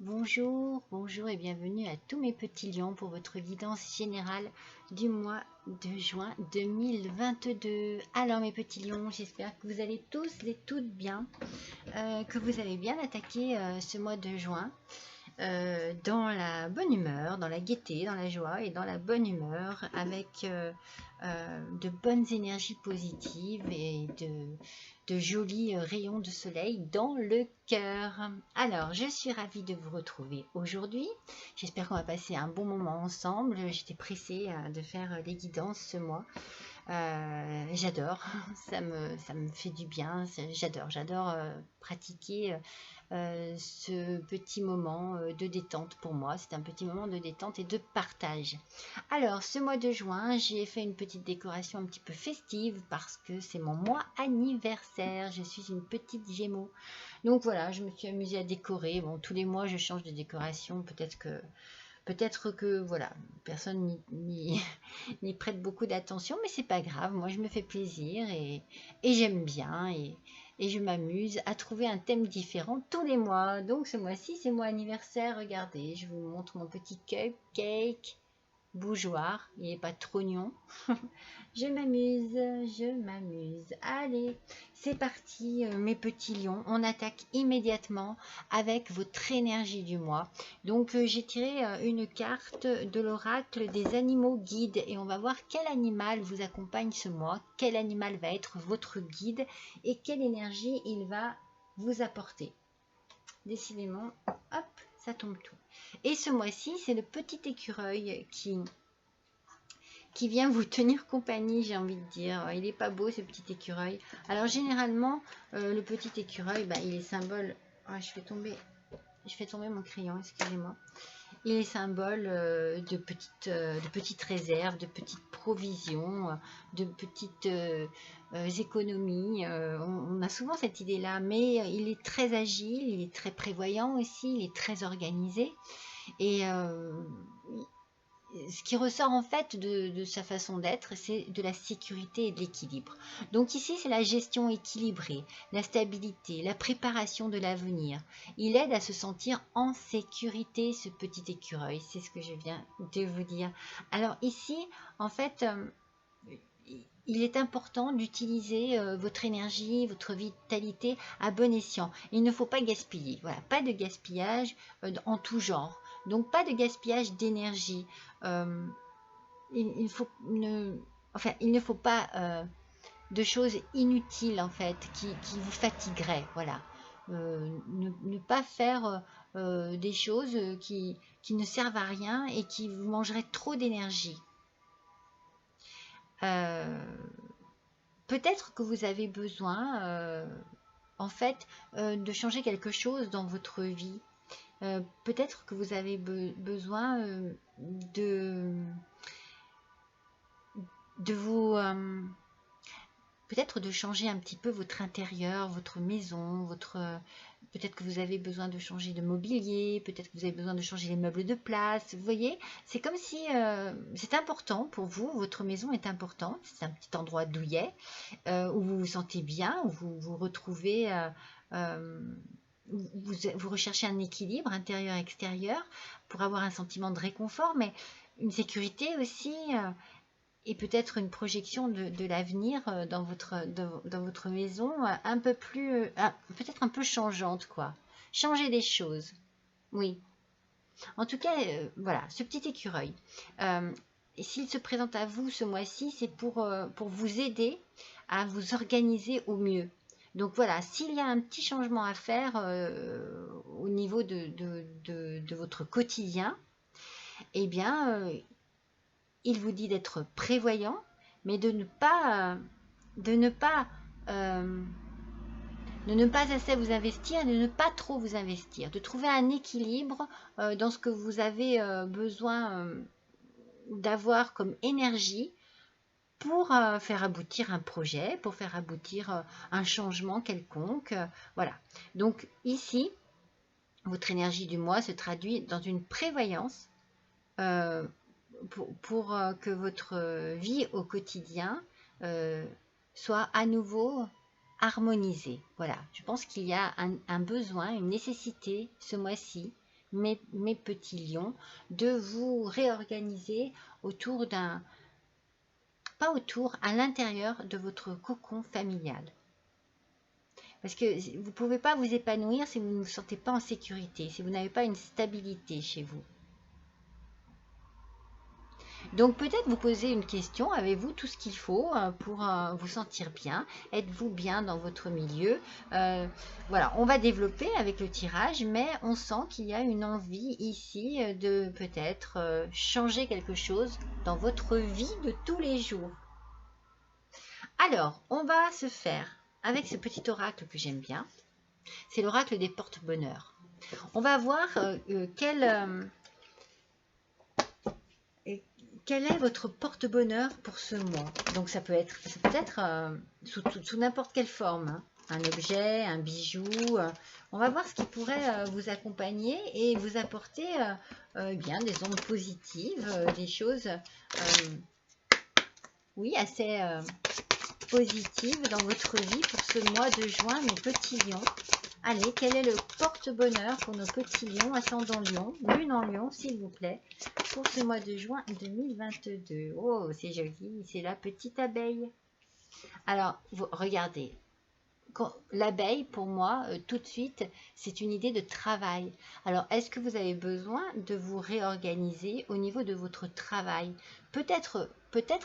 Bonjour, bonjour et bienvenue à tous mes petits lions pour votre guidance générale du mois de juin 2022. Alors mes petits lions, j'espère que vous allez tous et toutes bien, que vous avez bien attaqué ce mois de juin dans la bonne humeur, dans la gaieté, dans la joie et dans la bonne humeur avec de bonnes énergies positives et de jolis rayons de soleil dans le cœur. Alors, je suis ravie de vous retrouver aujourd'hui. J'espère qu'on va passer un bon moment ensemble. J'étais pressée de faire les guidances ce mois. J'adore, ça me fait du bien, j'adore pratiquer ce petit moment de détente pour moi. C'est un petit moment de détente et de partage. Alors, ce mois de juin, j'ai fait une petite décoration un petit peu festive parce que c'est mon mois anniversaire. Je suis une petite Gémeaux. Donc voilà, je me suis amusée à décorer. Bon, tous les mois, je change de décoration. Peut-être que voilà, personne n'y prête beaucoup d'attention, mais c'est pas grave. Moi, je me fais plaisir et j'aime bien et je m'amuse à trouver un thème différent tous les mois. Donc, ce mois-ci, c'est mon anniversaire. Regardez, je vous montre mon petit cupcake bougeoir. Il n'est pas trognon. Je m'amuse. Allez, c'est parti, mes petits lions. On attaque immédiatement avec votre énergie du mois. Donc, j'ai tiré une carte de l'oracle des animaux guides et on va voir quel animal vous accompagne ce mois, quel animal va être votre guide et quelle énergie il va vous apporter. Décidément, hop, ça tombe tout. Et ce mois-ci, c'est le petit écureuil qui vient vous tenir compagnie, j'ai envie de dire. Il est pas beau ce petit écureuil. Alors généralement, le petit écureuil, il est symbole. Oh, je fais tomber mon crayon, excusez-moi. Il est symbole de petites réserves, de petites provisions, de petites économies. On a souvent cette idée-là, mais il est très agile, il est très prévoyant aussi, il est très organisé. Et ce qui ressort en fait de sa façon d'être, c'est de la sécurité et de l'équilibre. Donc ici, c'est la gestion équilibrée, la stabilité, la préparation de l'avenir. Il aide à se sentir en sécurité, ce petit écureuil. C'est ce que je viens de vous dire. Alors ici, en fait, il est important d'utiliser votre énergie, votre vitalité à bon escient. Il ne faut pas gaspiller. Voilà, pas de gaspillage en tout genre. Donc pas de gaspillage d'énergie. Euh, il ne faut pas de choses inutiles en fait qui vous fatigueraient. Voilà. Ne pas faire des choses qui ne servent à rien et qui vous mangeraient trop d'énergie. Peut-être que vous avez besoin en fait de changer quelque chose dans votre vie. Peut-être que vous avez besoin de vous peut-être de changer un petit peu votre intérieur, votre maison, peut-être que vous avez besoin de changer de mobilier, peut-être que vous avez besoin de changer les meubles de place. Vous voyez, c'est comme si c'est important pour vous, votre maison est importante, c'est un petit endroit douillet où vous vous sentez bien, où vous vous retrouvez, vous recherchez un équilibre intérieur-extérieur pour avoir un sentiment de réconfort, mais une sécurité aussi et peut-être une projection de l'avenir dans votre maison un peu plus, peut-être un peu changeante, quoi. Changer des choses, oui. En tout cas, voilà, ce petit écureuil. Et s'il se présente à vous ce mois-ci, c'est pour vous aider à vous organiser au mieux. Donc voilà, s'il y a un petit changement à faire au niveau de votre quotidien, eh bien, il vous dit d'être prévoyant, mais de ne pas assez vous investir, de ne pas trop vous investir, de trouver un équilibre dans ce que vous avez besoin d'avoir comme énergie pour faire aboutir un projet, pour faire aboutir un changement quelconque. Voilà. Donc ici, votre énergie du mois se traduit dans une prévoyance pour que votre vie au quotidien soit à nouveau harmonisée. Voilà, je pense qu'il y a un besoin, une nécessité ce mois-ci mes petits lions, de vous réorganiser autour d'un, pas autour, à l'intérieur de votre cocon familial. Parce que vous ne pouvez pas vous épanouir si vous ne vous sentez pas en sécurité, si vous n'avez pas une stabilité chez vous. Donc peut-être vous poser une question, avez-vous tout ce qu'il faut pour vous sentir bien? Êtes-vous bien dans votre milieu? Voilà, on va développer avec le tirage, mais on sent qu'il y a une envie ici de peut-être changer quelque chose dans votre vie de tous les jours. Alors, on va se faire avec ce petit oracle que j'aime bien. C'est l'oracle des porte-bonheur. On va voir quel est votre porte-bonheur pour ce mois. Donc ça peut être sous n'importe quelle forme, hein. Un objet, un bijou. On va voir ce qui pourrait vous accompagner et vous apporter bien des ondes positives, des choses oui, assez positives dans votre vie pour ce mois de juin, mes petits lions. Allez, quel est le porte-bonheur pour nos petits lions, ascendant lion, lune en lion, s'il vous plaît, pour ce mois de juin 2022. Oh, c'est joli, c'est la petite abeille. Alors, regardez, l'abeille, pour moi, tout de suite, c'est une idée de travail. Alors, est-ce que vous avez besoin de vous réorganiser au niveau de votre travail? Peut-être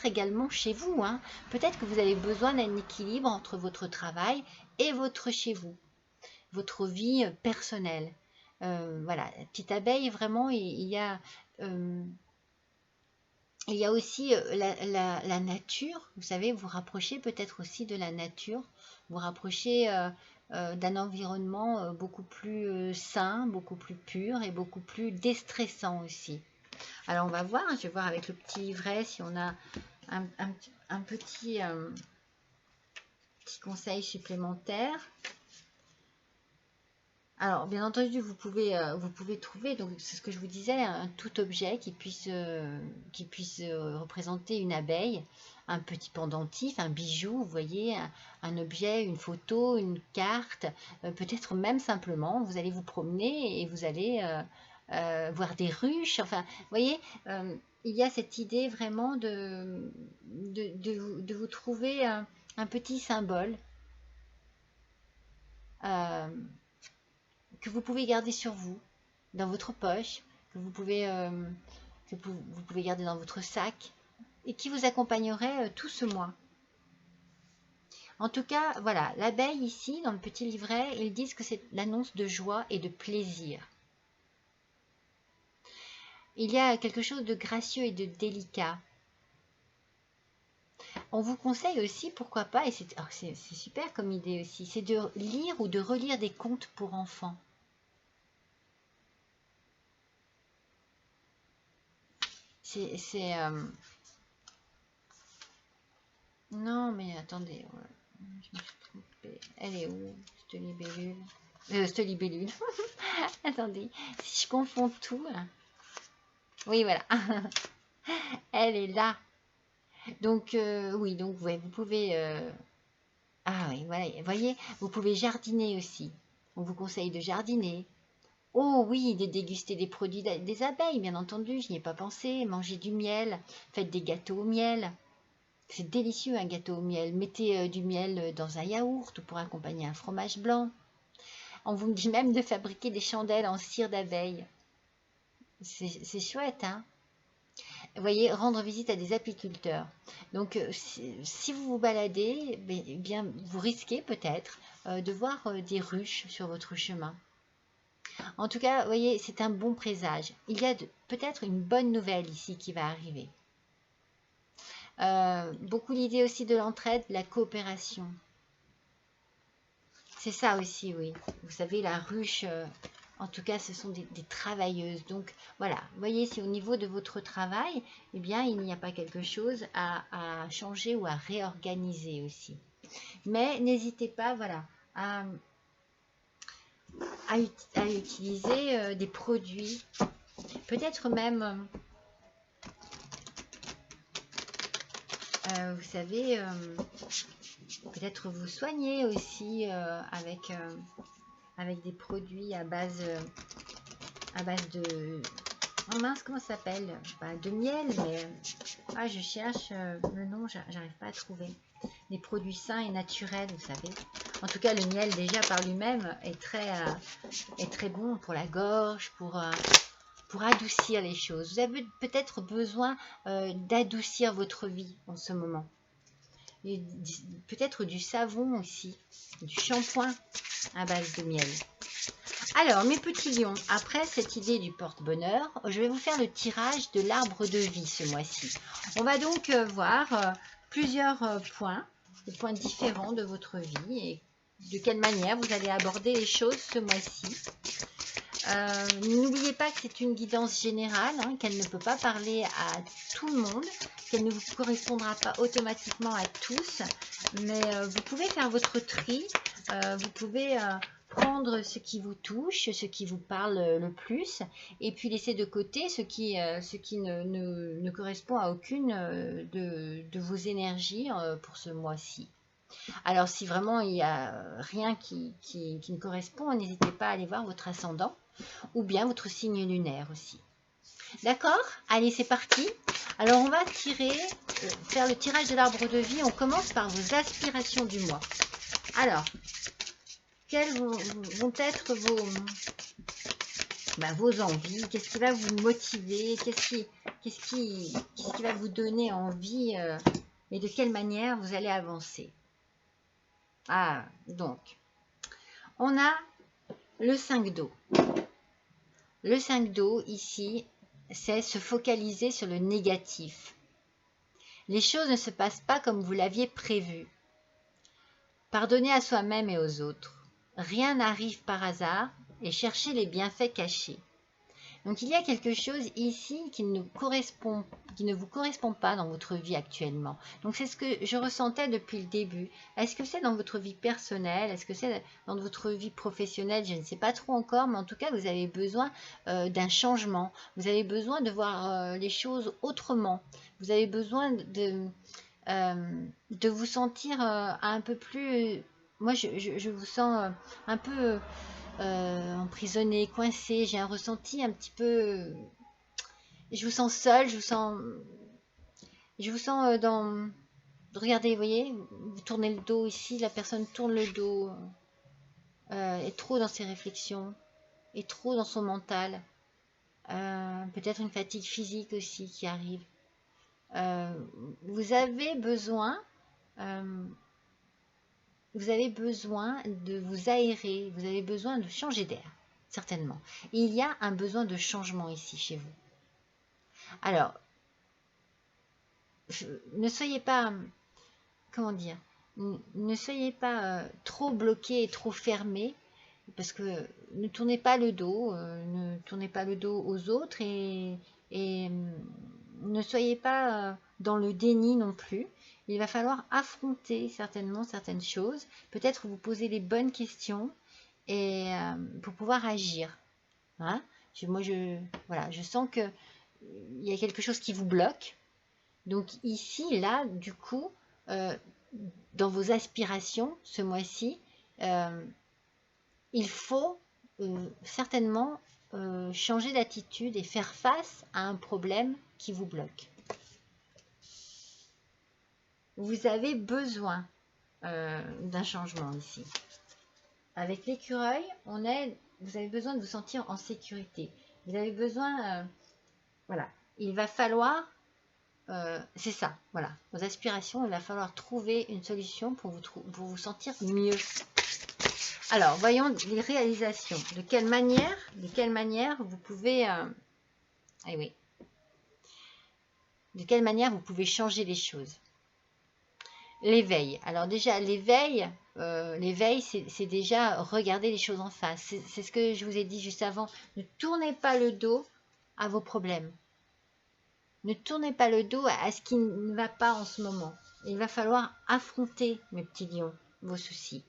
également chez vous, hein. Peut-être que vous avez besoin d'un équilibre entre votre travail et votre chez vous. Votre vie personnelle. Voilà, petite abeille, vraiment, il y a aussi la nature. Vous savez, vous rapprochez peut-être aussi de la nature, vous rapprochez d'un environnement beaucoup plus sain, beaucoup plus pur et beaucoup plus déstressant aussi. Alors, on va voir, je vais voir avec le petit livret si on a un petit conseil supplémentaire. Alors, bien entendu, vous pouvez trouver, donc c'est ce que je vous disais, un tout objet qui puisse représenter une abeille, un petit pendentif, un bijou, vous voyez, un objet, une photo, une carte, peut-être même simplement, vous allez vous promener et vous allez voir des ruches, enfin, vous voyez, il y a cette idée vraiment de vous trouver un petit symbole que vous pouvez garder sur vous, dans votre poche, que vous pouvez garder dans votre sac et qui vous accompagnerait tout ce mois. En tout cas, voilà, l'abeille ici, dans le petit livret, ils disent que c'est l'annonce de joie et de plaisir. Il y a quelque chose de gracieux et de délicat. On vous conseille aussi, pourquoi pas, et c'est super comme idée aussi, c'est de lire ou de relire des contes pour enfants. Non, mais attendez, je me suis trompée. Elle est où, cette libellule? Cette libellule. Attendez, si je confonds tout. Oui, voilà. Elle est là. Donc, oui, donc ouais, vous pouvez... Ah oui, voilà, vous voyez, vous pouvez jardiner aussi. On vous conseille de jardiner. Oh oui, de déguster des produits des abeilles, bien entendu, je n'y ai pas pensé. Manger du miel, faites des gâteaux au miel. C'est délicieux un gâteau au miel. Mettez du miel dans un yaourt pour accompagner un fromage blanc. On vous dit même de fabriquer des chandelles en cire d'abeille. C'est chouette, hein? Vous voyez, rendre visite à des apiculteurs. Donc, si vous vous baladez, eh bien, vous risquez peut-être de voir des ruches sur votre chemin. En tout cas, vous voyez, c'est un bon présage. Il y a peut-être une bonne nouvelle ici qui va arriver. Beaucoup l'idée aussi de l'entraide, de la coopération. C'est ça aussi, oui. Vous savez, la ruche, en tout cas, ce sont des travailleuses. Donc, voilà. Vous voyez, si au niveau de votre travail, eh bien, il n'y a pas quelque chose à changer ou à réorganiser aussi. Mais n'hésitez pas, voilà, à utiliser des produits, peut-être même, vous savez, peut-être vous soigner aussi avec des produits à base à base de... Oh mince, comment ça s'appelle? De miel, mais... Ah, je cherche le nom, j'arrive pas à trouver. Des produits sains et naturels, vous savez. En tout cas, le miel, déjà, par lui-même, est très bon pour la gorge, pour adoucir les choses. Vous avez peut-être besoin d'adoucir votre vie en ce moment. Peut-être du savon aussi, du shampoing à base de miel. Alors, mes petits lions, après cette idée du porte-bonheur, je vais vous faire le tirage de l'arbre de vie ce mois-ci. On va donc voir plusieurs points, des points différents de votre vie et de quelle manière vous allez aborder les choses ce mois-ci. N'oubliez pas que c'est une guidance générale, qu'elle ne peut pas parler à tout le monde, qu'elle ne vous correspondra pas automatiquement à tous, mais vous pouvez faire votre tri, vous pouvez prendre ce qui vous touche, ce qui vous parle le plus, et puis laisser de côté ce qui ne correspond à aucune de vos énergies pour ce mois-ci. Alors si vraiment il n'y a rien qui ne correspond, n'hésitez pas à aller voir votre ascendant ou bien votre signe lunaire aussi. D'accord? Allez, c'est parti. Alors on va faire le tirage de l'arbre de vie. On commence par vos aspirations du mois. Alors, quelles vont être vos envies? Qu'est-ce qui va vous motiver? Qu'est-ce qui va vous donner envie et de quelle manière vous allez avancer? Ah, donc, on a le 5 d'eau. Le 5 d'eau, ici, c'est se focaliser sur le négatif. Les choses ne se passent pas comme vous l'aviez prévu. Pardonnez à soi-même et aux autres. Rien n'arrive par hasard et cherchez les bienfaits cachés. Donc il y a quelque chose ici qui ne vous correspond pas dans votre vie actuellement. Donc c'est ce que je ressentais depuis le début. Est-ce que c'est dans votre vie personnelle? Est-ce que c'est dans votre vie professionnelle? Je ne sais pas trop encore, mais en tout cas vous avez besoin d'un changement. Vous avez besoin de voir les choses autrement. Vous avez besoin de vous sentir un peu plus... Moi je vous sens un peu... emprisonné, coincé, j'ai un ressenti un petit peu... Je vous sens seul, je vous sens dans... Regardez, vous voyez, vous tournez le dos ici, la personne tourne le dos, est trop dans ses réflexions, est trop dans son mental, peut-être une fatigue physique aussi qui arrive. Vous avez besoin de vous aérer, vous avez besoin de changer d'air, certainement. Il y a un besoin de changement ici chez vous. Alors, ne soyez pas, comment dire, ne soyez pas trop bloqué et trop fermé, parce que ne tournez pas le dos, aux autres et ne soyez pas dans le déni non plus. Il va falloir affronter certainement certaines choses, peut-être vous poser les bonnes questions et pour pouvoir agir. Hein? Voilà, je sens que il y a quelque chose qui vous bloque. Donc ici, là, du coup, dans vos aspirations ce mois-ci, il faut certainement changer d'attitude et faire face à un problème qui vous bloque. Vous avez besoin d'un changement ici. Avec l'écureuil, vous avez besoin de vous sentir en sécurité. Vous avez besoin, voilà, il va falloir, c'est ça, voilà, vos aspirations, il va falloir trouver une solution pour vous sentir mieux. Alors, voyons les réalisations. De quelle manière vous pouvez, oui, de quelle manière vous pouvez changer les choses. L'éveil. Alors déjà, l'éveil, c'est déjà regarder les choses en face. C'est ce que je vous ai dit juste avant. Ne tournez pas le dos à vos problèmes. Ne tournez pas le dos à ce qui ne va pas en ce moment. Il va falloir affronter, mes petits lions, vos soucis.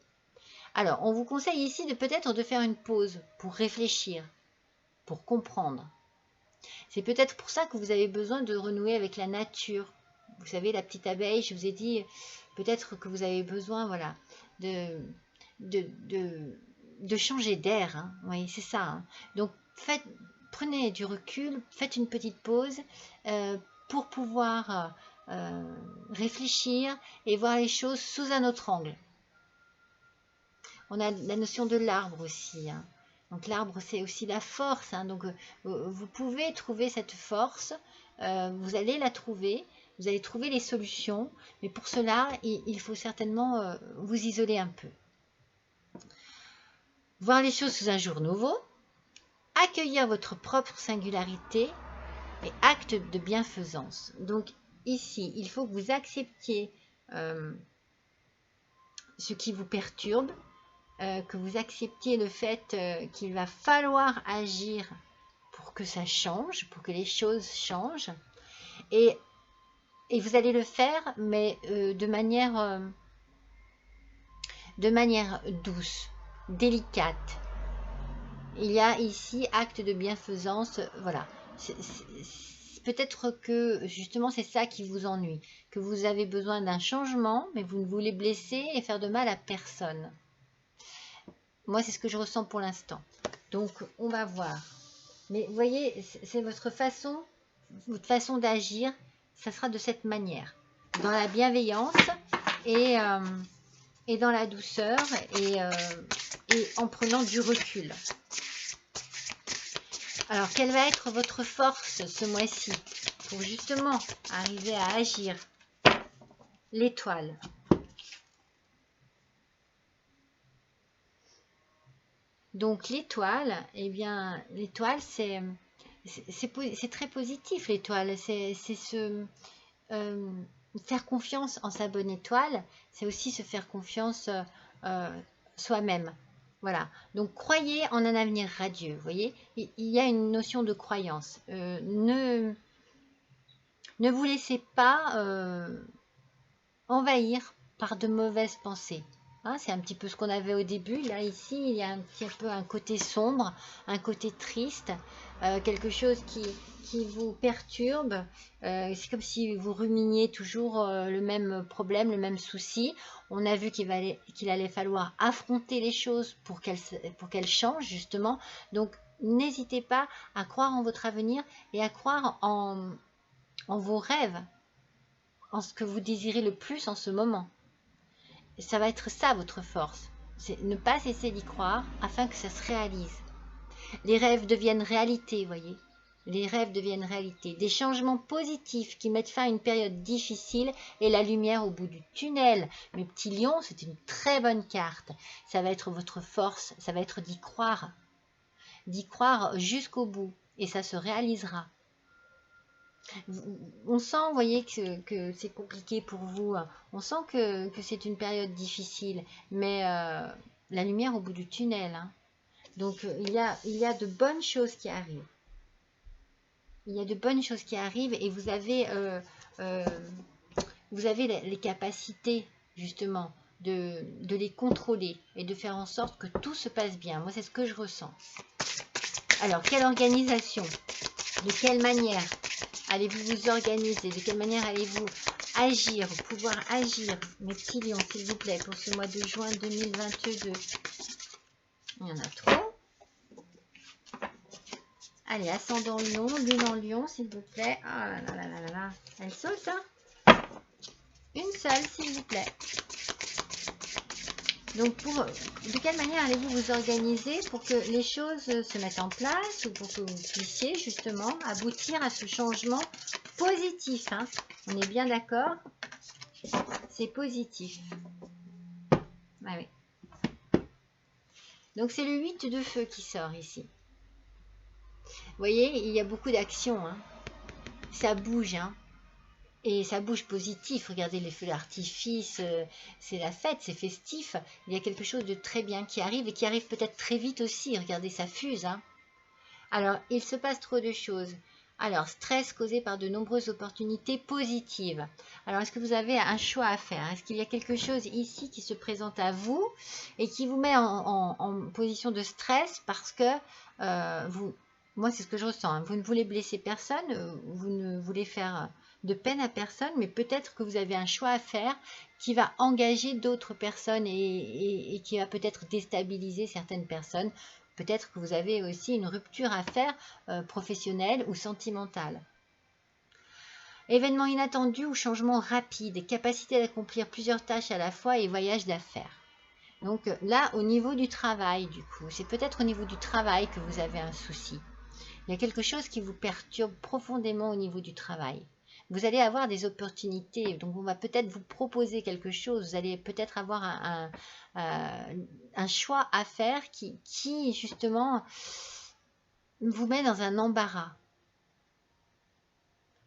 Alors, on vous conseille ici peut-être de faire une pause pour réfléchir, pour comprendre. C'est peut-être pour ça que vous avez besoin de renouer avec la nature. Vous savez, la petite abeille, je vous ai dit, peut-être que vous avez besoin, voilà, de changer d'air. Hein. Oui, c'est ça. Hein. Donc, prenez du recul, faites une petite pause pour pouvoir réfléchir et voir les choses sous un autre angle. On a la notion de l'arbre aussi. Hein. Donc l'arbre, c'est aussi la force. Hein. Donc vous pouvez trouver cette force, vous allez la trouver, vous allez trouver les solutions. Mais pour cela, il faut certainement vous isoler un peu. Voir les choses sous un jour nouveau, accueillir votre propre singularité et acte de bienfaisance. Donc ici, il faut que vous acceptiez ce qui vous perturbe, que vous acceptiez le fait qu'il va falloir agir pour que ça change, pour que les choses changent. Et vous allez le faire, mais de manière douce, délicate. Il y a ici acte de bienfaisance, voilà. Peut-être que justement c'est ça qui vous ennuie, que vous avez besoin d'un changement, mais vous ne voulez blesser et faire de mal à personne. Moi, c'est ce que je ressens pour l'instant. Donc, on va voir. Mais vous voyez, c'est votre façon d'agir, ça sera de cette manière. Dans la bienveillance et dans la douceur et en prenant du recul. Alors, quelle va être votre force ce mois-ci pour justement arriver à agir? L'étoile. Donc l'étoile, eh bien, l'étoile, c'est très positif, l'étoile. C'est faire confiance en sa bonne étoile, c'est aussi se faire confiance soi-même. Voilà. Donc croyez en un avenir radieux. Vous voyez, il y a une notion de croyance. Ne vous laissez pas envahir par de mauvaises pensées. Hein, c'est un petit peu ce qu'on avait au début. Là, ici, il y a un petit peu un côté sombre, un côté triste, quelque chose qui vous perturbe. C'est comme si vous ruminiez toujours le même problème, le même souci. On a vu qu'il allait falloir affronter les choses pour qu'elles changent, justement. Donc, n'hésitez pas à croire en votre avenir et à croire en vos rêves, en ce que vous désirez le plus en ce moment. Ça va être ça votre force, c'est ne pas cesser d'y croire afin que ça se réalise. Les rêves deviennent réalité, voyez. Les rêves deviennent réalité. Des changements positifs qui mettent fin à une période difficile et la lumière au bout du tunnel. Mes petits lions, c'est une très bonne carte. Ça va être votre force, ça va être d'y croire jusqu'au bout et ça se réalisera. On sent, vous voyez, que c'est compliqué pour vous. On sent que c'est une période difficile, mais la lumière au bout du tunnel. Hein. Donc, il y a de bonnes choses qui arrivent. Il y a de bonnes choses qui arrivent et vous avez les capacités, justement, de les contrôler et de faire en sorte que tout se passe bien. Moi, c'est ce que je ressens. Alors, quelle organisation? De quelle manière allez-vous vous organiser? De quelle manière allez-vous agir, pouvoir agir? Mes petits lions, s'il vous plaît, pour ce mois de juin 2022. Il y en a trop. Allez, ascendant lion, lune en lion, s'il vous plaît. Ah là là là là là. Elle saute, hein? Une seule, s'il vous plaît. Donc, de quelle manière allez-vous vous organiser pour que les choses se mettent en place ou pour que vous puissiez justement aboutir à ce changement positif, hein? On est bien d'accord? C'est positif. Ah oui. Donc, c'est le 8 de feu qui sort ici. Vous voyez, il y a beaucoup d'actions. Hein? Ça bouge, hein? Et ça bouge positif. Regardez les feux d'artifice, c'est la fête, c'est festif. Il y a quelque chose de très bien qui arrive et qui arrive peut-être très vite aussi. Regardez, ça fuse. Hein. Alors, il se passe trop de choses. Alors, stress causé par de nombreuses opportunités positives. Alors, est-ce que vous avez un choix à faire? Est-ce qu'il y a quelque chose ici qui se présente à vous et qui vous met en position de stress parce que moi, c'est ce que je ressens. Hein. Vous ne voulez blesser personne, vous ne voulez faire de peine à personne, mais peut-être que vous avez un choix à faire qui va engager d'autres personnes et qui va peut-être déstabiliser certaines personnes. Peut-être que vous avez aussi une rupture à faire professionnelle ou sentimentale. Événements inattendus ou changements rapides, capacité d'accomplir plusieurs tâches à la fois et voyage d'affaires. Donc là, au niveau du travail, du coup, c'est peut-être au niveau du travail que vous avez un souci. Il y a quelque chose qui vous perturbe profondément au niveau du travail. Vous allez avoir des opportunités, donc on va peut-être vous proposer quelque chose, vous allez peut-être avoir un choix à faire qui justement vous met dans un embarras.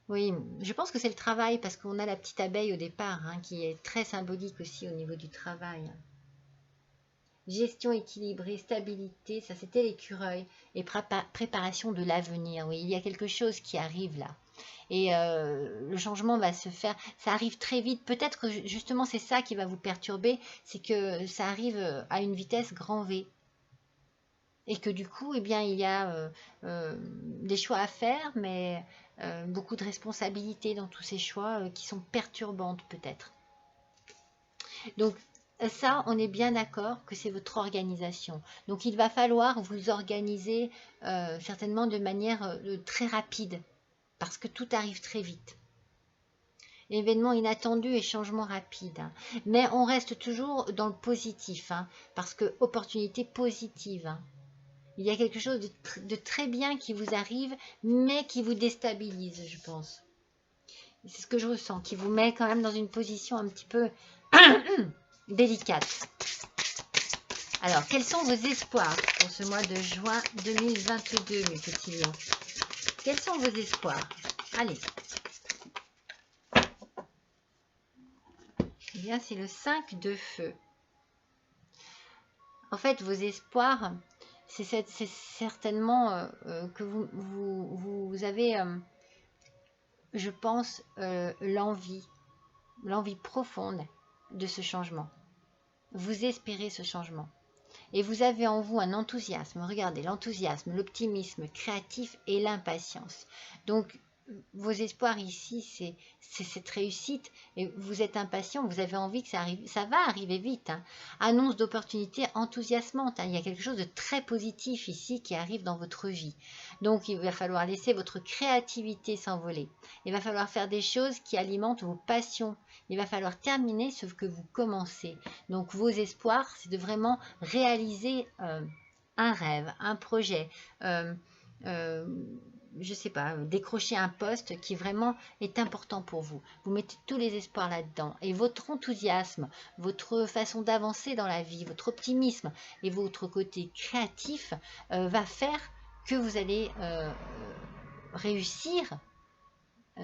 Oui, je pense que c'est le travail parce qu'on a la petite abeille au départ hein, qui est très symbolique aussi au niveau du travail. Gestion équilibrée, stabilité, ça c'était l'écureuil et préparation de l'avenir. Oui, il y a quelque chose qui arrive là. Et le changement va se faire, ça arrive très vite. Peut-être que justement c'est ça qui va vous perturber, c'est que ça arrive à une vitesse grand V. Et que du coup, eh bien, il y a des choix à faire, mais beaucoup de responsabilités dans tous ces choix qui sont perturbantes peut-être. Donc ça, on est bien d'accord que c'est votre organisation. Donc il va falloir vous organiser certainement de manière très rapide, parce que tout arrive très vite. Événements inattendus et changements rapides. Hein. Mais on reste toujours dans le positif, hein, parce que opportunité positive. Hein. Il y a quelque chose de très bien qui vous arrive, mais qui vous déstabilise, je pense. C'est ce que je ressens, qui vous met quand même dans une position un petit peu délicate. Alors, quels sont vos espoirs pour ce mois de juin 2022, mes petits lions? Quels sont vos espoirs? Allez. Eh bien, c'est le 5 de feu. En fait, vos espoirs, c'est certainement que vous avez, je pense, l'envie profonde de ce changement. Vous espérez ce changement. Et vous avez en vous un enthousiasme. Regardez, l'enthousiasme, l'optimisme créatif et l'impatience. Donc, vos espoirs ici, c'est cette réussite. Et vous êtes impatient, vous avez envie que ça arrive. Ça va arriver vite. Hein. Annonce d'opportunités enthousiasmantes. Hein. Il y a quelque chose de très positif ici qui arrive dans votre vie. Donc, il va falloir laisser votre créativité s'envoler. Il va falloir faire des choses qui alimentent vos passions. Il va falloir terminer ce que vous commencez. Donc, vos espoirs, c'est de vraiment réaliser un rêve, un projet, je sais pas, décrocher un poste qui vraiment est important pour vous. Vous mettez tous les espoirs là-dedans. Et votre enthousiasme, votre façon d'avancer dans la vie, votre optimisme et votre côté créatif va faire que vous allez réussir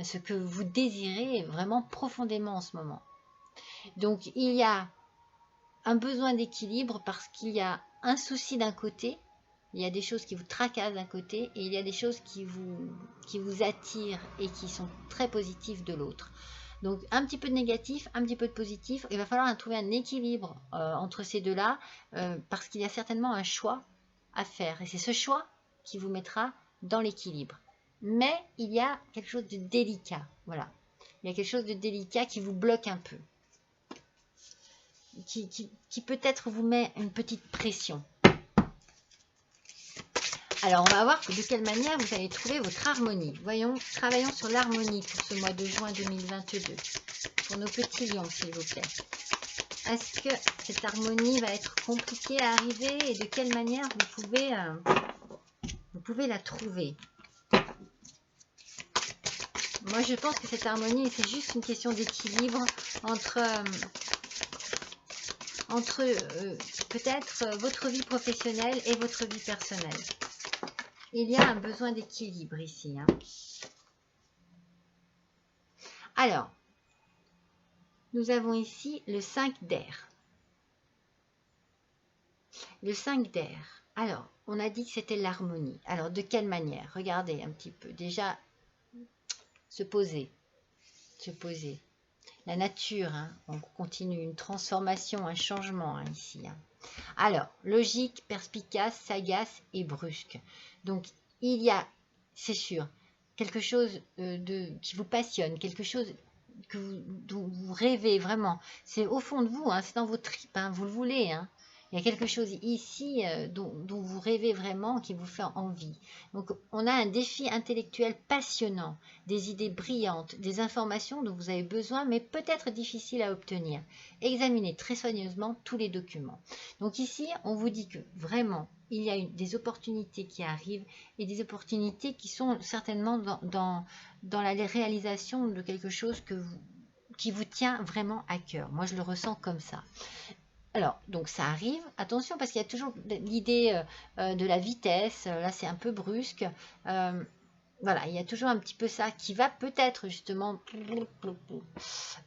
ce que vous désirez vraiment profondément en ce moment. Donc, il y a un besoin d'équilibre parce qu'il y a un souci d'un côté, il y a des choses qui vous tracassent d'un côté et il y a des choses qui vous attirent et qui sont très positives de l'autre. Donc un petit peu de négatif, un petit peu de positif, il va falloir trouver un équilibre entre ces deux-là parce qu'il y a certainement un choix à faire et c'est ce choix qui vous mettra dans l'équilibre. Mais il y a quelque chose de délicat, voilà. Il y a quelque chose de délicat qui vous bloque un peu. Qui peut-être vous met une petite pression. Alors, on va voir de quelle manière vous allez trouver votre harmonie. Voyons, travaillons sur l'harmonie pour ce mois de juin 2022. Pour nos petits lions, s'il vous plaît. Est-ce que cette harmonie va être compliquée à arriver et de quelle manière vous pouvez la trouver? Moi, je pense que cette harmonie, c'est juste une question d'équilibre entre peut-être votre vie professionnelle et votre vie personnelle. Il y a un besoin d'équilibre ici. Hein. Alors, nous avons ici le 5 d'air. Le 5 d'air. Alors, on a dit que c'était l'harmonie. Alors, de quelle manière? Regardez un petit peu. Déjà, se poser. Se poser. La nature, hein, on continue une transformation, un changement hein, ici. Hein. Alors, logique, perspicace, sagace et brusque. Donc, il y a, c'est sûr, quelque chose qui vous passionne, quelque chose dont vous rêvez vraiment. C'est au fond de vous, hein, c'est dans vos tripes, hein, vous le voulez. Hein. Il y a quelque chose ici dont vous rêvez vraiment, qui vous fait envie. Donc, on a un défi intellectuel passionnant, des idées brillantes, des informations dont vous avez besoin, mais peut-être difficiles à obtenir. Examinez très soigneusement tous les documents. Donc ici, on vous dit que vraiment, il y a des opportunités qui arrivent et des opportunités qui sont certainement dans la réalisation de quelque chose qui vous tient vraiment à cœur. Moi, je le ressens comme ça. Alors, donc ça arrive. Attention, parce qu'il y a toujours l'idée de la vitesse. Là, c'est un peu brusque. Voilà, il y a toujours un petit peu ça qui va peut-être justement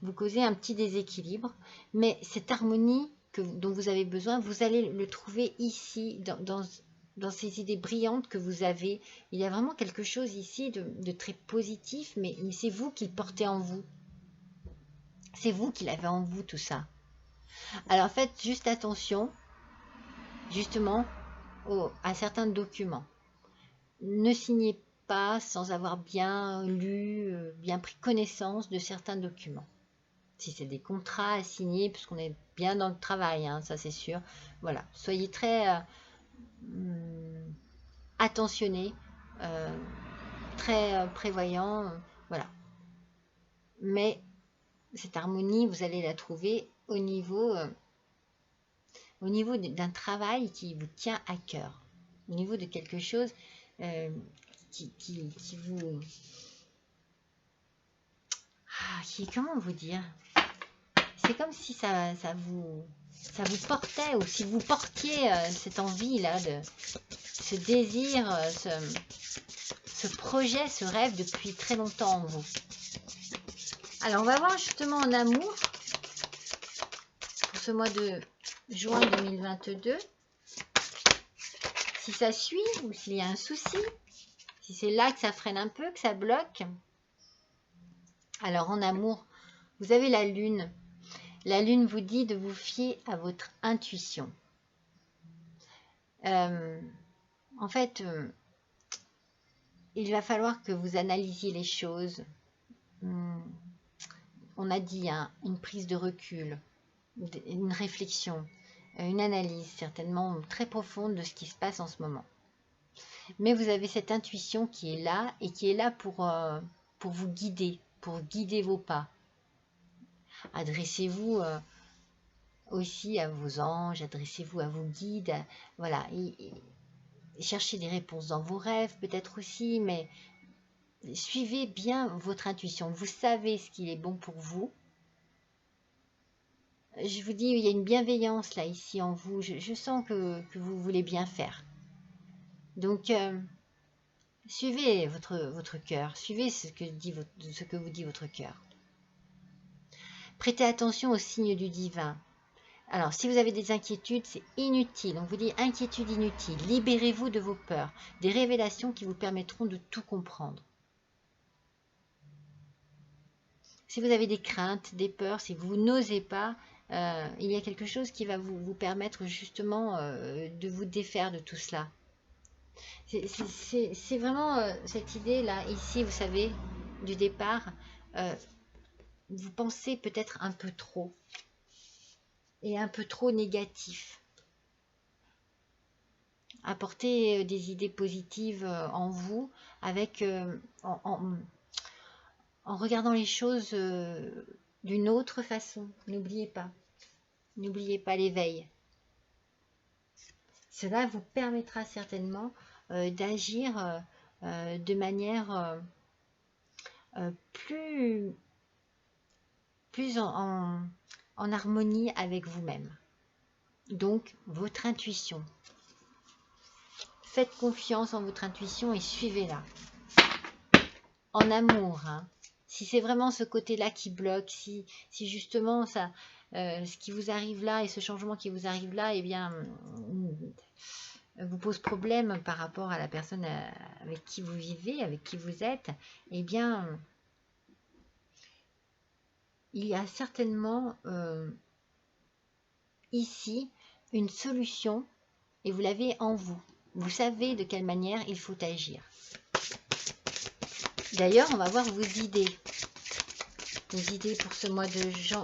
vous causer un petit déséquilibre. Mais cette harmonie dont vous avez besoin, vous allez le trouver ici, dans ces idées brillantes que vous avez. Il y a vraiment quelque chose ici de très positif, mais c'est vous qui le portez en vous. C'est vous qui l'avez en vous, tout ça. Alors faites juste attention, justement, à certains documents. Ne signez pas sans avoir bien lu, bien pris connaissance de certains documents. Si c'est des contrats à signer, puisqu'on est bien dans le travail, hein, ça c'est sûr. Voilà, soyez très attentionnés, très prévoyants, voilà. Mais cette harmonie, vous allez la trouver au niveau d'un travail qui vous tient à cœur, au niveau de quelque chose qui vous... comment vous dire? C'est comme si ça vous portait, ou si vous portiez cette envie-là, ce désir, ce projet, ce rêve depuis très longtemps en vous. Alors, on va voir justement en amour, pour ce mois de juin 2022, si ça suit ou s'il y a un souci, si c'est là que ça freine un peu, que ça bloque. Alors en amour, vous avez la lune. La lune vous dit de vous fier à votre intuition. En fait, il va falloir que vous analysiez les choses. On a dit une prise de recul, une réflexion, une analyse certainement très profonde de ce qui se passe en ce moment. Mais vous avez cette intuition qui est là et qui est là pour vous guider, pour guider vos pas. Adressez-vous aussi à vos anges, adressez-vous à vos guides, voilà. Et cherchez des réponses dans vos rêves peut-être aussi, mais suivez bien votre intuition. Vous savez ce qui est bon pour vous. Je vous dis, il y a une bienveillance là, ici en vous. Je sens que vous voulez bien faire. Donc, suivez votre cœur. Suivez ce que vous dit votre cœur. Prêtez attention aux signes du divin. Alors, si vous avez des inquiétudes, c'est inutile. On vous dit inquiétude inutile. Libérez-vous de vos peurs. Des révélations qui vous permettront de tout comprendre. Si vous avez des craintes, des peurs, si vous n'osez pas, il y a quelque chose qui va vous permettre justement de vous défaire de tout cela. C'est vraiment cette idée-là, ici, vous savez, du départ, vous pensez peut-être un peu trop, et un peu trop négatif. Apportez des idées positives en vous, avec en regardant les choses d'une autre façon. N'oubliez pas l'éveil. Cela vous permettra certainement d'agir de manière plus en harmonie avec vous-même. Donc, votre intuition. Faites confiance en votre intuition et suivez-la. En amour, hein. Si c'est vraiment ce côté-là qui bloque, si justement ça, ce qui vous arrive là et ce changement qui vous arrive là, eh bien, vous pose problème par rapport à la personne avec qui vous vivez, avec qui vous êtes, eh bien, il y a certainement ici une solution et vous l'avez en vous. Vous savez de quelle manière il faut agir. D'ailleurs, on va voir vos idées. Les idées pour ce mois de juin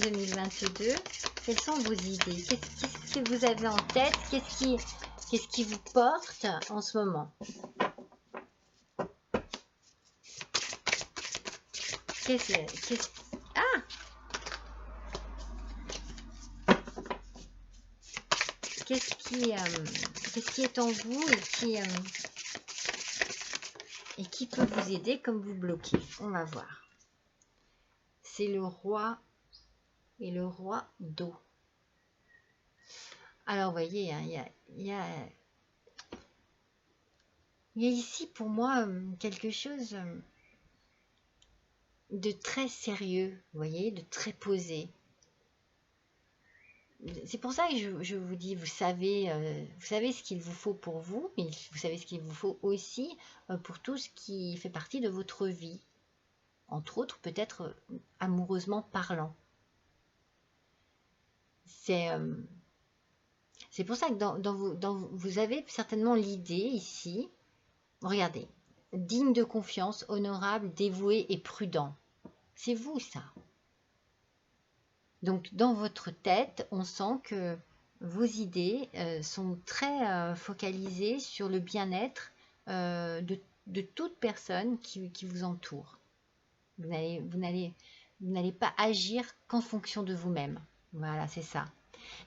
2022. Quelles sont vos idées? Qu'est-ce que vous avez en tête? Qu'est-ce qui vous porte en ce moment? Ah! Qu'est-ce qui est en vous et qui peut vous aider comme vous bloquez? On va voir. C'est le roi et le roi d'eau. Alors, vous voyez, hein, il y a ici pour moi quelque chose de très sérieux, vous voyez, de très posé. C'est pour ça que je vous dis, vous savez ce qu'il vous faut pour vous, mais vous savez ce qu'il vous faut aussi pour tout ce qui fait partie de votre vie. Entre autres, peut-être amoureusement parlant. C'est pour ça que vous avez certainement l'idée ici, regardez, digne de confiance, honorable, dévoué et prudent. C'est vous ça. Donc dans votre tête, on sent que vos idées sont très focalisées sur le bien-être de toute personne qui vous entoure. Vous n'allez pas agir qu'en fonction de vous-même. Voilà, c'est ça.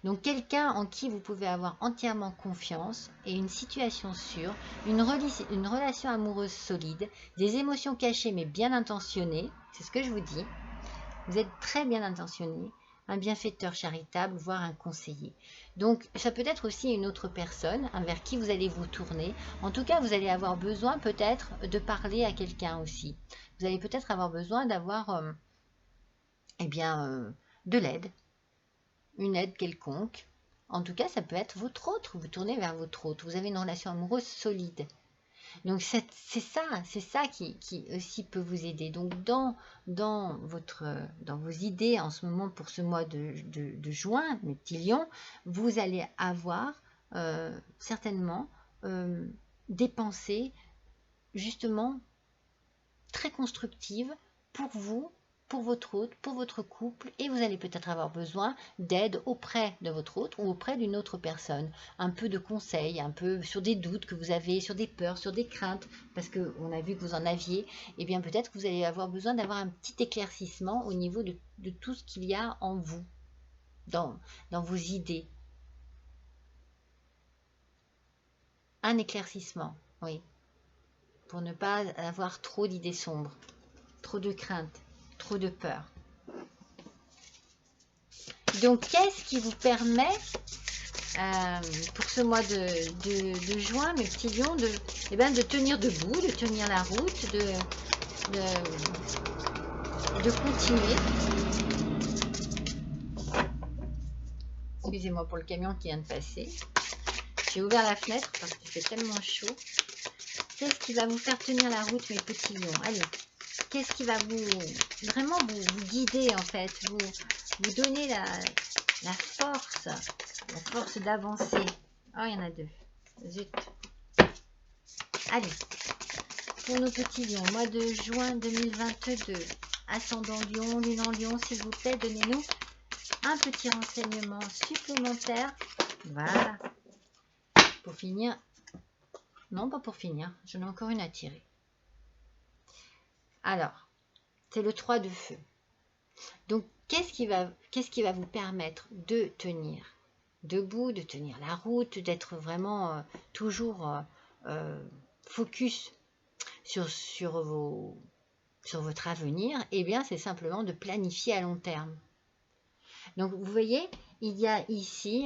Donc quelqu'un en qui vous pouvez avoir entièrement confiance et une situation sûre, une relation amoureuse solide, des émotions cachées mais bien intentionnées, c'est ce que je vous dis. Vous êtes très bien intentionné, un bienfaiteur charitable, voire un conseiller. Donc ça peut être aussi une autre personne vers qui vous allez vous tourner. En tout cas, vous allez avoir besoin peut-être de parler à quelqu'un aussi. Vous allez peut-être avoir besoin d'avoir de l'aide. Une aide quelconque. En tout cas, ça peut être votre autre. Vous tournez vers votre autre. Vous avez une relation amoureuse solide. Donc, c'est ça qui aussi peut vous aider. Donc, dans vos idées en ce moment pour ce mois de juin, mes petits lions, vous allez avoir certainement des pensées justement très constructives pour vous, pour votre hôte, pour votre couple, et vous allez peut-être avoir besoin d'aide auprès de votre hôte ou auprès d'une autre personne. Un peu de conseils, un peu sur des doutes que vous avez, sur des peurs, sur des craintes, parce qu'on a vu que vous en aviez, et bien peut-être que vous allez avoir besoin d'avoir un petit éclaircissement au niveau de tout ce qu'il y a en vous, dans vos idées. Un éclaircissement, oui, pour ne pas avoir trop d'idées sombres, trop de craintes, trop de peur. Donc, qu'est-ce qui vous permet, pour ce mois de juin, mes petits lions, de tenir debout, de tenir la route, de continuer. Excusez-moi pour le camion qui vient de passer. J'ai ouvert la fenêtre parce qu'il fait tellement chaud. Qu'est-ce qui va vous faire tenir la route, mes petits lions? Allez, qu'est-ce qui va vraiment vous guider en fait, vous donner la force d'avancer. Oh, il y en a deux. Zut. Allez, pour nos petits lions, mois de juin 2022, ascendant lion, lune en lion, s'il vous plaît, donnez-nous un petit renseignement supplémentaire. Voilà. Pour finir, non pas pour finir, j'en ai encore une à tirer. Alors, c'est le 3 de feu. Donc, qu'est-ce qui va vous permettre de tenir debout, de tenir la route, d'être vraiment toujours focus sur votre avenir? Eh bien, c'est simplement de planifier à long terme. Donc, vous voyez, il y a ici,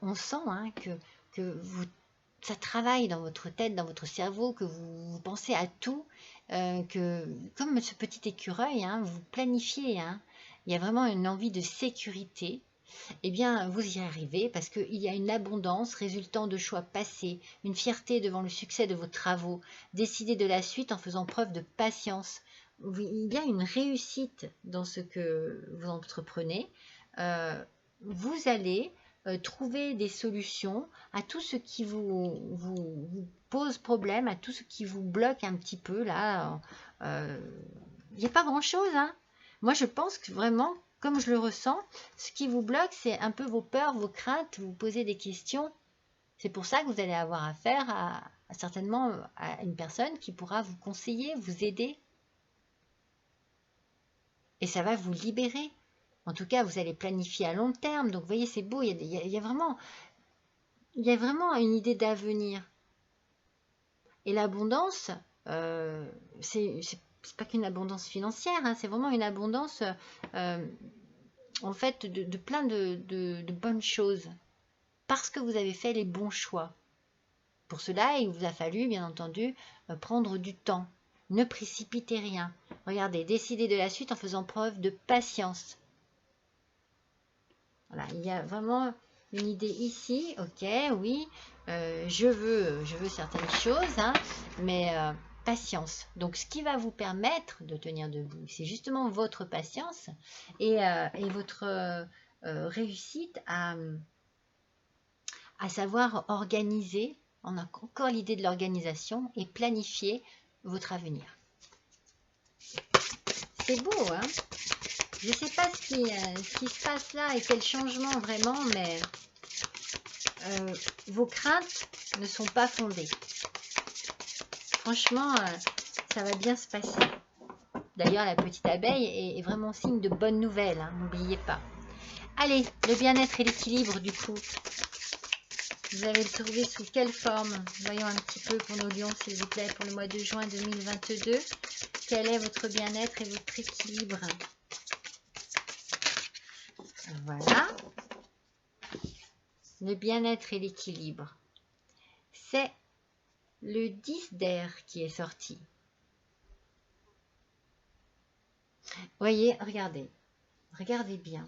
on sent que ça travaille dans votre tête, dans votre cerveau, que vous pensez à tout, que comme ce petit écureuil, vous planifiez, il y a vraiment une envie de sécurité. Eh bien, vous y arrivez parce qu'il y a une abondance résultant de choix passés, une fierté devant le succès de vos travaux, décider de la suite en faisant preuve de patience. Il y a une réussite dans ce que vous entreprenez. Vous allez trouver des solutions à tout ce qui vous pose problème, à tout ce qui vous bloque un petit peu là. Il n'y a pas grand chose, Moi, je pense que vraiment comme je le ressens, ce qui vous bloque, c'est un peu vos peurs, vos craintes, vous posez des questions. C'est pour ça que vous allez avoir affaire certainement à une personne qui pourra vous conseiller, vous aider. Et ça va vous libérer. En tout cas, vous allez planifier à long terme. Donc, vous voyez, c'est beau. Il y a vraiment une idée d'avenir. Et l'abondance, c'est pas qu'une abondance financière, hein, c'est vraiment une abondance, en fait, de plein de bonnes choses. Parce que vous avez fait les bons choix. Pour cela, il vous a fallu, bien entendu, prendre du temps. Ne précipitez rien. Regardez, décidez de la suite en faisant preuve de patience. Voilà, il y a vraiment une idée ici. Ok, oui, je veux certaines choses, hein, mais patience. Donc, ce qui va vous permettre de tenir debout, c'est justement votre patience et votre réussite à savoir organiser. On a encore l'idée de l'organisation et planifier votre avenir. C'est beau, hein? Je ne sais pas ce qui se passe là et quel changement vraiment, mais vos craintes ne sont pas fondées. Franchement, ça va bien se passer. D'ailleurs, la petite abeille est vraiment signe de bonnes nouvelles, hein, n'oubliez pas. Allez, le bien-être et l'équilibre du coup. Vous allez le trouver sous quelle forme? Voyons un petit peu pour nos lions, s'il vous plaît, pour le mois de juin 2022. Quel est votre bien-être et votre équilibre? Voilà. Le bien-être et l'équilibre. C'est le 10 d'air qui est sorti. Voyez, regardez. Regardez bien.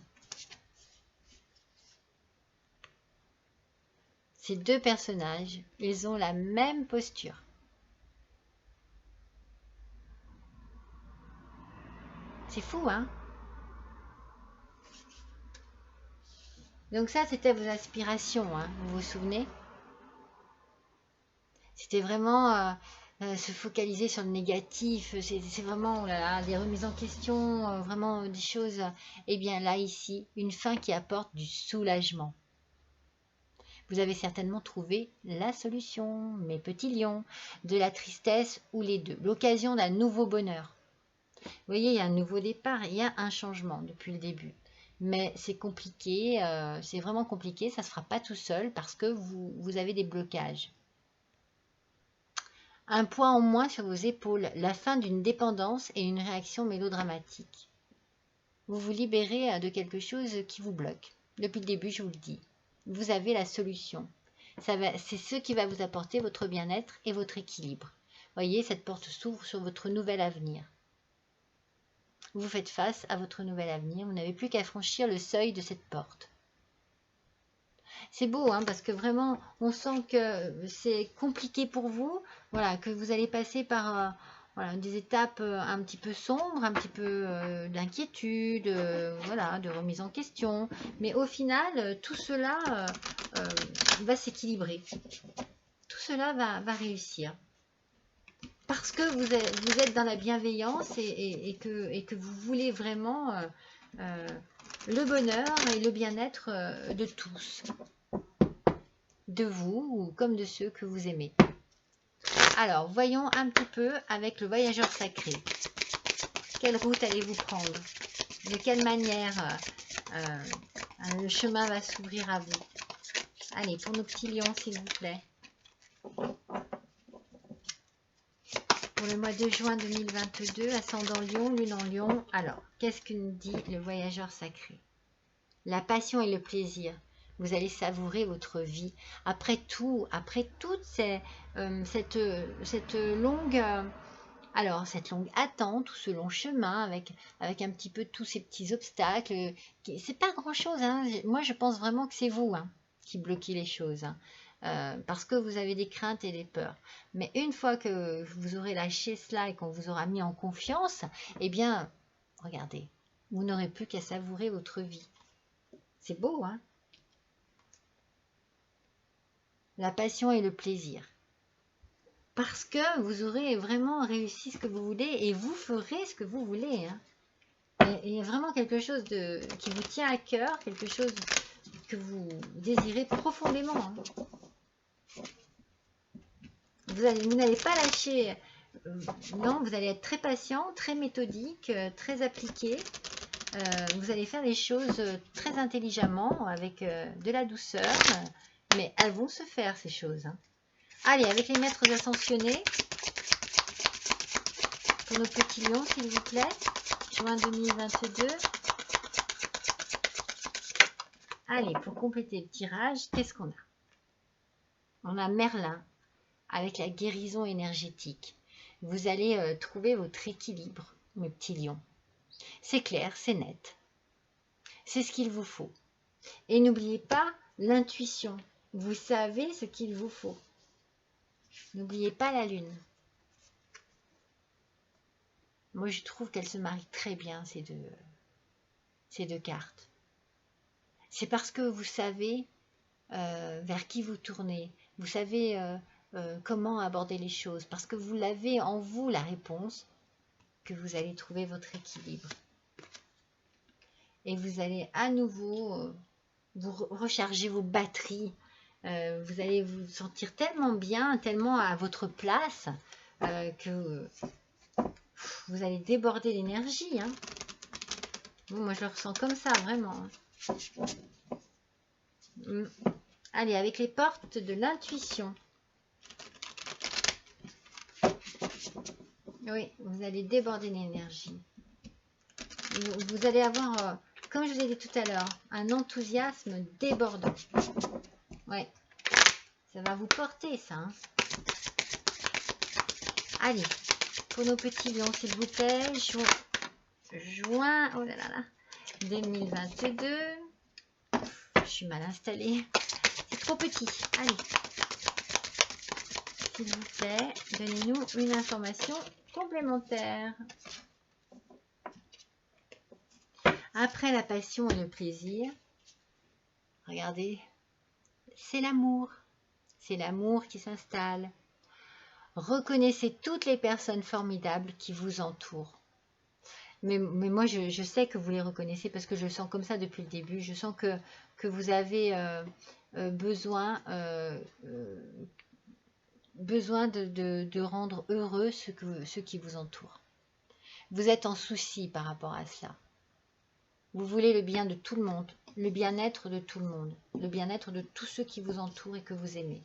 Ces deux personnages, ils ont la même posture. C'est fou, hein? Donc ça, c'était vos aspirations, hein, vous vous souvenez? C'était vraiment se focaliser sur le négatif, c'est vraiment oh là là, des remises en question, vraiment des choses. Eh bien là, ici, une fin qui apporte du soulagement. Vous avez certainement trouvé la solution, mes petits lions, de la tristesse ou les deux, l'occasion d'un nouveau bonheur. Vous voyez, il y a un nouveau départ, il y a un changement depuis le début. Mais c'est compliqué, c'est vraiment compliqué, ça ne se fera pas tout seul parce que vous avez des blocages. Un poids en moins sur vos épaules, la fin d'une dépendance et une réaction mélodramatique. Vous vous libérez de quelque chose qui vous bloque. Depuis le début, je vous le dis. Vous avez la solution. C'est ce qui va vous apporter votre bien-être et votre équilibre. Voyez, cette porte s'ouvre sur votre nouvel avenir. Vous faites face à votre nouvel avenir. Vous n'avez plus qu'à franchir le seuil de cette porte. C'est beau, hein, parce que vraiment, on sent que c'est compliqué pour vous. Voilà, que vous allez passer par voilà, des étapes un petit peu sombres, un petit peu d'inquiétude, voilà, de remise en question. Mais au final, tout cela va s'équilibrer. Tout cela va réussir. Parce que vous êtes dans la bienveillance et que vous voulez vraiment le bonheur et le bien-être de tous. De vous ou comme de ceux que vous aimez. Alors, voyons un petit peu avec le voyageur sacré. Quelle route allez-vous prendre? De quelle manière le chemin va s'ouvrir à vous? Allez, pour nos petits lions, s'il vous plaît. Pour le mois de juin 2022, ascendant lion, lune en lion. Alors, qu'est-ce que nous dit le voyageur sacré? La passion et le plaisir. Vous allez savourer votre vie. Après toute cette longue attente, ou ce long chemin avec un petit peu tous ces petits obstacles, c'est pas grand-chose, hein. Moi, je pense vraiment que c'est vous, hein, qui bloquez les choses, hein, parce que vous avez des craintes et des peurs. Mais une fois que vous aurez lâché cela et qu'on vous aura mis en confiance, eh bien, regardez, vous n'aurez plus qu'à savourer votre vie. C'est beau, hein? La passion et le plaisir. Parce que vous aurez vraiment réussi ce que vous voulez et vous ferez ce que vous voulez, hein? il y a vraiment quelque chose qui vous tient à cœur, quelque chose que vous désirez profondément. Hein. Vous n'allez pas lâcher. Non, vous allez être très patient, très méthodique, très appliqué. Vous allez faire les choses très intelligemment, avec de la douceur. Mais elles vont se faire, ces choses. Hein. Allez, avec les maîtres ascensionnés. Pour nos petits lions, s'il vous plaît. Juin 2022. Allez, pour compléter le tirage, qu'est-ce qu'on a? On a Merlin avec la guérison énergétique. Vous allez trouver votre équilibre, mes petits lions. C'est clair, c'est net. C'est ce qu'il vous faut. Et n'oubliez pas l'intuition. Vous savez ce qu'il vous faut. N'oubliez pas la lune. Moi, je trouve qu'elles se marient très bien, ces deux cartes. C'est parce que vous savez vers qui vous tournez. Vous savez comment aborder les choses. Parce que vous l'avez en vous, la réponse, que vous allez trouver votre équilibre. Et vous allez à nouveau vous recharger vos batteries. Vous allez vous sentir tellement bien, tellement à votre place, que vous allez déborder d'énergie. Hein. Bon, moi, je le ressens comme ça, vraiment. Allez, avec les portes de l'intuition. Oui, vous allez déborder d'énergie. Vous allez avoir, comme je vous ai dit tout à l'heure, un enthousiasme débordant. Ouais, ça va vous porter, ça. Hein. Allez, pour nos petits lions, s'il vous plaît, juin, oh là là là, 2022. Je suis mal installée. C'est trop petit. Allez. S'il vous plaît, donnez-nous une information complémentaire. Après la passion et le plaisir, regardez, c'est l'amour. C'est l'amour qui s'installe. Reconnaissez toutes les personnes formidables qui vous entourent. Mais moi, je sais que vous les reconnaissez parce que je le sens comme ça depuis le début. Je sens que vous avez besoin de rendre heureux ceux qui vous entourent. Vous êtes en souci par rapport à cela. Vous voulez le bien de tout le monde, le bien-être de tout le monde, le bien-être de tous ceux qui vous entourent et que vous aimez.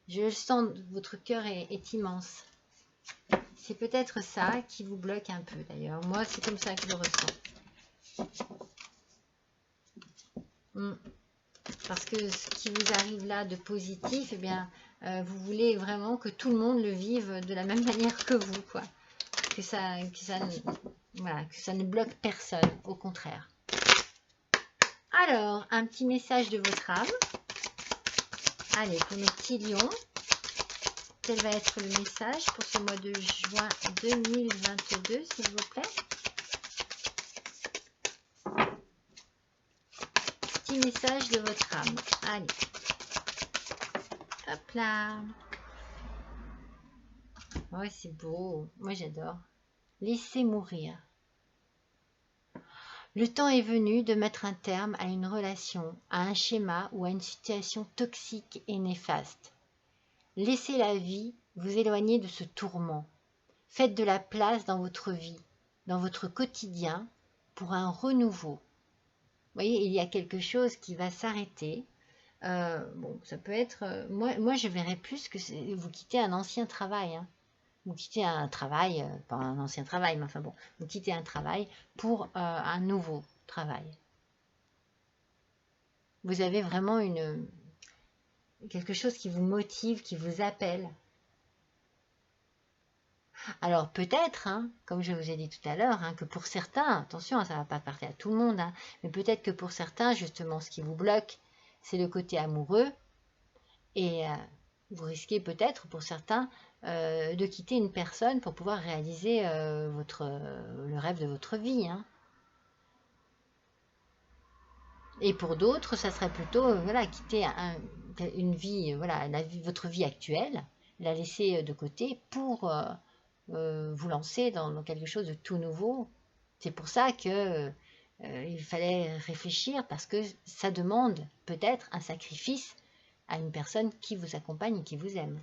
Je le sens, votre cœur est immense. C'est peut-être ça qui vous bloque un peu d'ailleurs. Moi, c'est comme ça que je le ressens. Parce que ce qui vous arrive là de positif, eh bien, vous voulez vraiment que tout le monde le vive de la même manière que vous, quoi. Que ça ne bloque personne, au contraire. Alors, un petit message de votre âme. Allez, pour mes petits lions, quel va être le message pour ce mois de juin 2022, s'il vous plaît? Petit message de votre âme. Allez. Hop là. Ouais, c'est beau. Moi, j'adore. Laissez mourir. Le temps est venu de mettre un terme à une relation, à un schéma ou à une situation toxique et néfaste. Laissez la vie vous éloigner de ce tourment. Faites de la place dans votre vie, dans votre quotidien, pour un renouveau. Vous voyez, il y a quelque chose qui va s'arrêter. Bon, ça peut être... moi, je verrais plus que vous quittez un ancien travail. Hein. Vous quittez un travail, pas un ancien travail, mais enfin bon, vous quittez un travail pour un nouveau travail. Vous avez vraiment quelque chose qui vous motive, qui vous appelle. Alors peut-être, hein, comme je vous ai dit tout à l'heure, hein, que pour certains, attention, ça ne va pas partir à tout le monde, hein, mais peut-être que pour certains, justement, ce qui vous bloque, c'est le côté amoureux. Et vous risquez peut-être, pour certains, de quitter une personne pour pouvoir réaliser le rêve de votre vie. Hein. Et pour d'autres, ça serait plutôt voilà, quitter une vie, voilà, votre vie actuelle, la laisser de côté pour vous lancer dans quelque chose de tout nouveau. C'est pour ça que il fallait réfléchir, parce que ça demande peut-être un sacrifice à une personne qui vous accompagne et qui vous aime.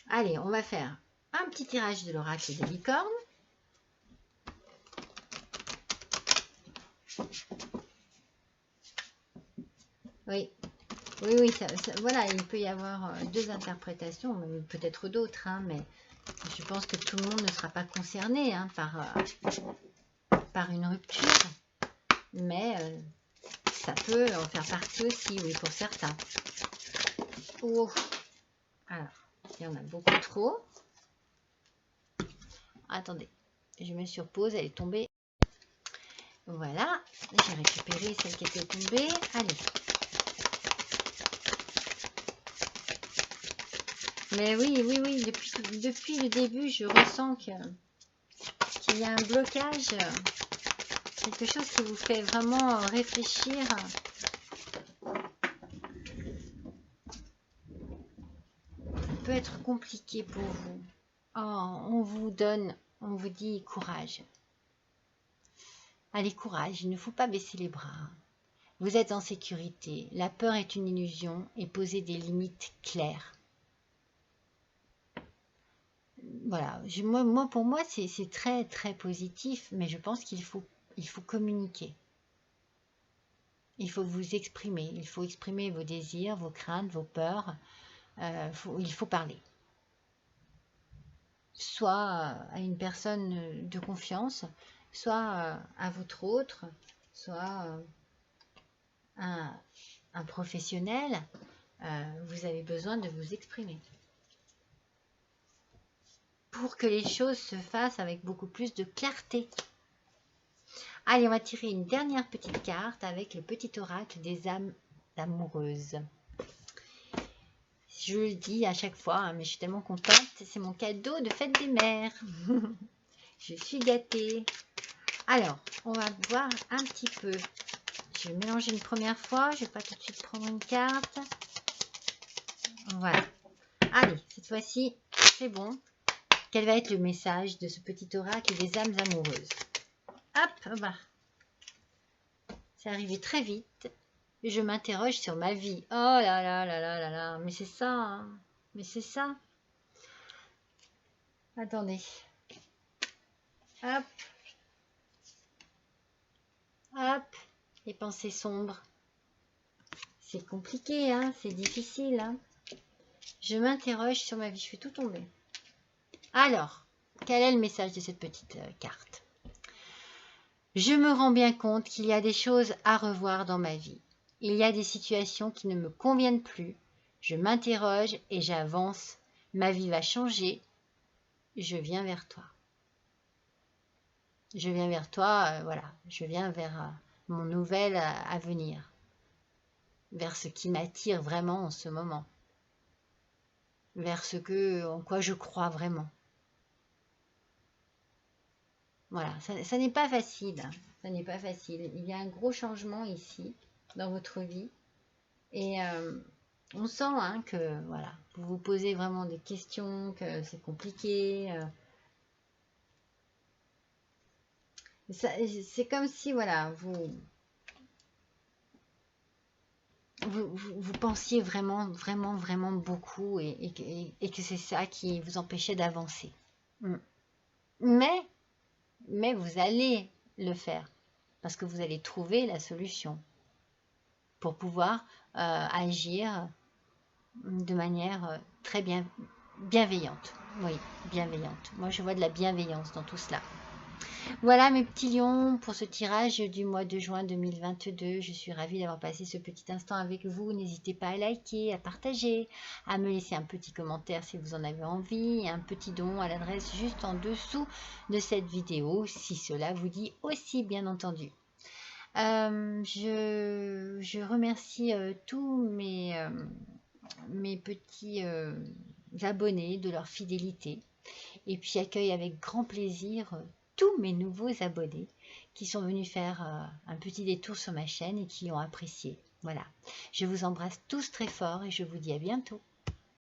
Allez, on va faire un petit tirage de l'oracle des licornes. Oui, oui, voilà, il peut y avoir deux interprétations, peut-être d'autres, hein, mais je pense que tout le monde ne sera pas concerné hein, par une rupture, mais ça peut en faire partie aussi, oui, pour certains. Oh. Alors, il y en a beaucoup trop. Attendez, je mets sur pause, elle est tombée. Voilà, j'ai récupéré celle qui était tombée. Allez. Mais oui, depuis le début, je ressens qu'il y a un blocage, quelque chose qui vous fait vraiment réfléchir. Ça peut être compliqué pour vous. Oh, on vous dit courage. Allez, courage, il ne faut pas baisser les bras. Vous êtes en sécurité. La peur est une illusion et posez des limites claires. Voilà, pour moi, c'est très très positif, mais je pense qu'il faut communiquer. Il faut vous exprimer. Il faut exprimer vos désirs, vos craintes, vos peurs. Il faut parler. Soit à une personne de confiance, soit à votre autre, soit un professionnel. Vous avez besoin de vous exprimer pour que les choses se fassent avec beaucoup plus de clarté. Allez, on va tirer une dernière petite carte avec le petit oracle des âmes amoureuses. Je le dis à chaque fois, hein, mais je suis tellement contente. C'est mon cadeau de fête des mères. Je suis gâtée. Alors, on va voir un petit peu. Je vais mélanger une première fois. Je ne vais pas tout de suite prendre une carte. Voilà. Allez, cette fois-ci, c'est bon. Quel va être le message de ce petit oracle des âmes amoureuses? Hop, bah. C'est arrivé très vite. Je m'interroge sur ma vie. Oh là là là là là là. Mais c'est ça, hein. Mais c'est ça. Attendez. Hop. Hop. Les pensées sombres. C'est compliqué, hein. C'est difficile, hein. Je m'interroge sur ma vie. Je fais tout tomber. Alors, quel est le message de cette petite carte? Je me rends bien compte qu'il y a des choses à revoir dans ma vie. Il y a des situations qui ne me conviennent plus. Je m'interroge et j'avance. Ma vie va changer. Je viens vers toi. Je viens vers toi, voilà. Je viens vers mon nouvel avenir. Vers ce qui m'attire vraiment en ce moment. Vers ce en quoi je crois vraiment. Voilà, ça n'est pas facile. Hein. Ça n'est pas facile. Il y a un gros changement ici, dans votre vie. Et on sent hein, que voilà, vous vous posez vraiment des questions, que c'est compliqué. C'est comme si voilà, vous pensiez vraiment beaucoup et que c'est ça qui vous empêchait d'avancer. Mais vous allez le faire parce que vous allez trouver la solution pour pouvoir agir de manière très bienveillante. Oui, bienveillante. Moi, je vois de la bienveillance dans tout cela. Voilà mes petits lions pour ce tirage du mois de juin 2022. Je suis ravie d'avoir passé ce petit instant avec vous. N'hésitez pas à liker, à partager, à me laisser un petit commentaire si vous en avez envie, et un petit don à l'adresse juste en dessous de cette vidéo si cela vous dit aussi bien entendu. Je remercie tous mes petits abonnés de leur fidélité et puis accueille avec grand plaisir tous mes nouveaux abonnés qui sont venus faire un petit détour sur ma chaîne et qui ont apprécié. Voilà, je vous embrasse tous très fort et je vous dis à bientôt.